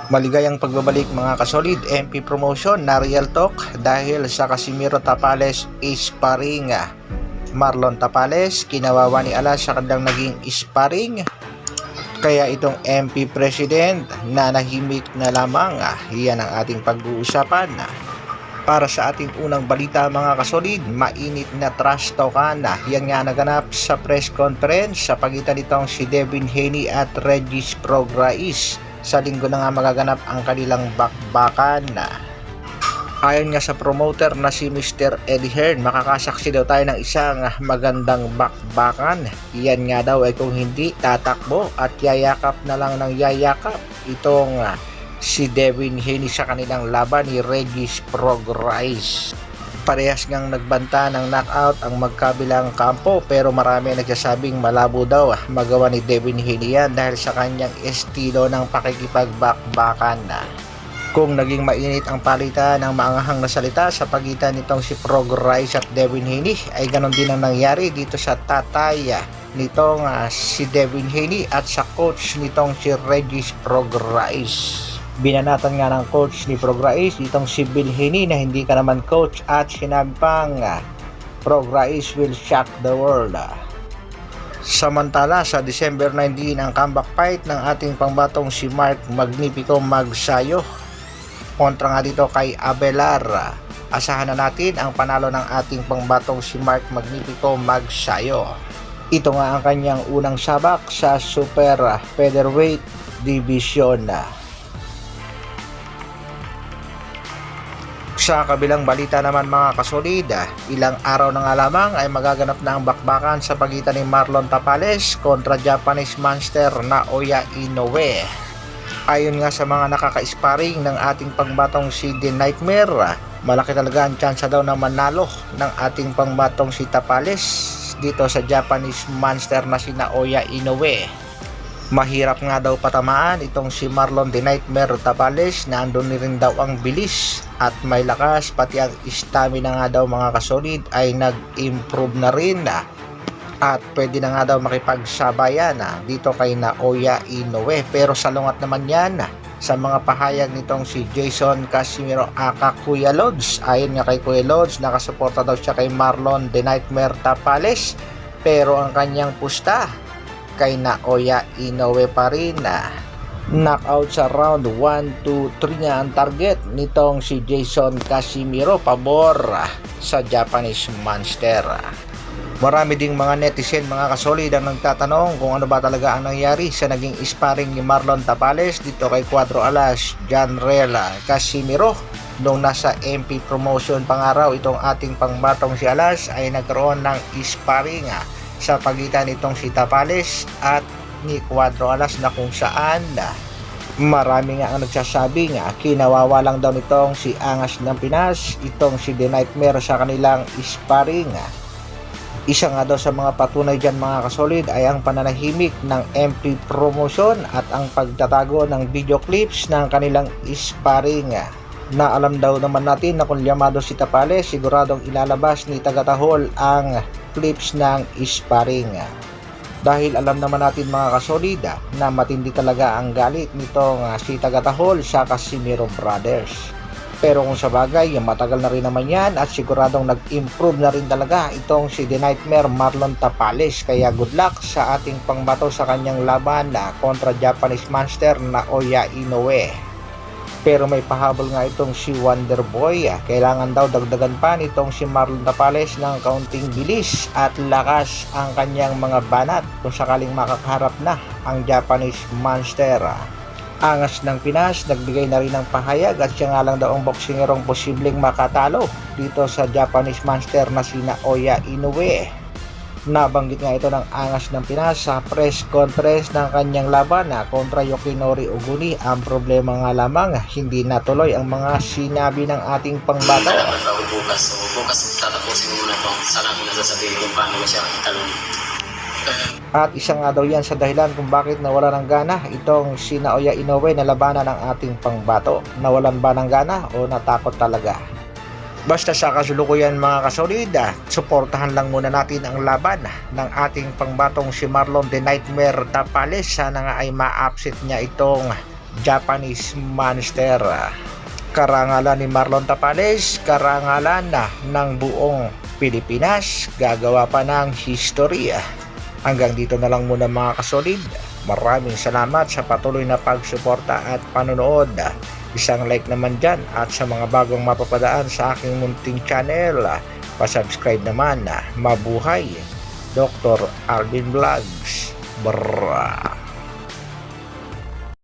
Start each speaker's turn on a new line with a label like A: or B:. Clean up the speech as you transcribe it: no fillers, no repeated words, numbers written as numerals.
A: Maligayang pagbabalik mga kasolid, MP promotion na real talk dahil sa Casimiro Tapales sparring. Marlon Tapales, kinawawa ni Alas sa kanilang naging sparring. Kaya itong MP President na nahimik na lamang, yan ang ating pag-uusapan. Para sa ating unang balita mga kasolid, mainit na trash talkan. Yan nga naganap sa press conference sa pagitan nitong si Devin Haney at Regis Prograis. Sa linggo na nga magaganap ang kanilang bakbakan. Ayon nga sa promoter na si Mr. Eddie Hearn, makakasaksi daw tayo ng isang magandang bakbakan. Yan nga daw ay kung hindi tatakbo at yayakap na lang ng yayakap itong si Devin Haney sa kanilang laban ni Regis Prograis. Parehas ngang nagbanta ng knockout ang magkabilang kampo, pero marami nagsasabing malabo daw magawa ni Devin Haney yan dahil sa kanyang estilo ng pakikipagbakbakan. Kung naging mainit ang palitan ng maanghang na salita sa pagitan nitong si Prograis at Devin Haney, ay ganon din ang nangyari dito sa tatay nitong si Devin Haney at sa coach nitong si Regis Prograis. Binanatan nga ng coach ni Prograis itong si Bill Haney na hindi ka naman coach at sinabi pang Prograis will shock the world. Samantala sa December 19 ang comeback fight ng ating pangbatong si Mark Magnifico Magsayo kontra nga dito kay Abelar. Asahan na natin ang panalo ng ating pangbatong si Mark Magnifico Magsayo. Ito nga ang kanyang unang sabak sa super featherweight division. Sa kabilang balita naman mga kasolid, ilang araw na nga lamang ay magaganap na ang bakbakan sa pagitan ni Marlon Tapales kontra Japanese monster Naoya Inoue. Ayon nga sa mga nakaka-sparring ng ating pangbatong si The Nightmare, malaki talaga ang tsansa daw na manalo ng ating pangbatong si Tapales dito sa Japanese monster na si Naoya Inoue. Mahirap nga daw patamaan itong si Marlon The Nightmare Tapales na andun rin daw ang bilis at may lakas, pati ang stamina nga daw mga kasolid ay nag-improve na rin at pwede na nga daw makipagsabayan dito kay Naoya Inoue. Pero salungat naman yan sa mga pahayag nitong si Jason Casimiro aka Kuya Lods. Ayon nga kay Kuya Lods, nakasuporta daw siya kay Marlon The Nightmare Tapales, pero ang kanyang pusta kay Naoya Inoue pa rin. Knockout sa round 1, 2, 3 nga ang target nitong si Jason Casimiro pabor sa Japanese monster. Marami ding mga netizen mga kasolid ang nagtatanong kung ano ba talaga ang nangyari sa naging sparring ni Marlon Tapales dito kay Cuadro Alas Janrel Casimiro. Nung nasa MP promotion pangaraw itong ating pangbatong si Alas ay nagkaroon ng sparring sa pagitan nitong si Tapales at ni Cuadro Alas na kung saan marami nga ang nagsasabi kinawawa lang daw nitong si Angas ng Pinas itong si The Nightmare sa kanilang sparring. Isa nga daw sa mga patunay dyan mga kasolid ay ang pananahimik ng MP promotion at ang pagtatago ng video clips ng kanilang sparring. Na alam daw naman natin na kung llamado si Tapales, siguradong ilalabas ni Tagatahol ang clips ng sparring. Dahil alam naman natin mga kasolid na matindi talaga ang galit nitong si Tagatahol sa Casimiro Brothers. Pero kung sa bagay, matagal na rin naman yan at siguradong nag-improve na rin talaga itong si The Nightmare Marlon Tapales. Kaya good luck sa ating pangbato sa kanyang laban kontra Japanese monster Naoya Inoue. Pero may pahabol nga itong si Wonderboy. Kailangan daw dagdagan pa nitong si Marlon Tapales ng kaunting bilis at lakas ang kanyang mga banat kung sakaling makakaharap na ang Japanese monster. Angas ng Pinas nagbigay na rin ng pahayag at siya nga lang daw ang boksingerong posibleng makatalo dito sa Japanese monster na si Naoya Inoue. Nabanggit nga ito ng Angas ng Pinas sa press conference ng kanyang laban kontra Yukinori Oguni. Ang problema nga lamang, hindi natuloy ang mga sinabi ng ating pangbato.
B: Bukas tatapusin muna ito. Sana ko nasasabihin kung paano siya italon.
A: At isa nga daw yan sa dahilan kung bakit nawala ng gana itong si Naoya Inoue na labanan ng ating pangbato. Nawalan ba ng gana o natakot talaga? Basta sa kasulukuyan mga kasolida, suportahan lang muna natin ang laban ng ating pangbatong si Marlon The Nightmare Tapales. Sana nga ay ma-upset niya itong Japanese Monster. Karangalan ni Marlon Tapales, karangalan na ng buong Pilipinas, gagawa pa ng historya. Hanggang dito na lang muna mga kasolid. Maraming salamat sa patuloy na pagsuporta at panonood. Isang like naman dyan, at sa mga bagong mapapadaan sa aking munting channel, pasubscribe naman. Mabuhay Dr. Alvin Vlogs. Brrrr.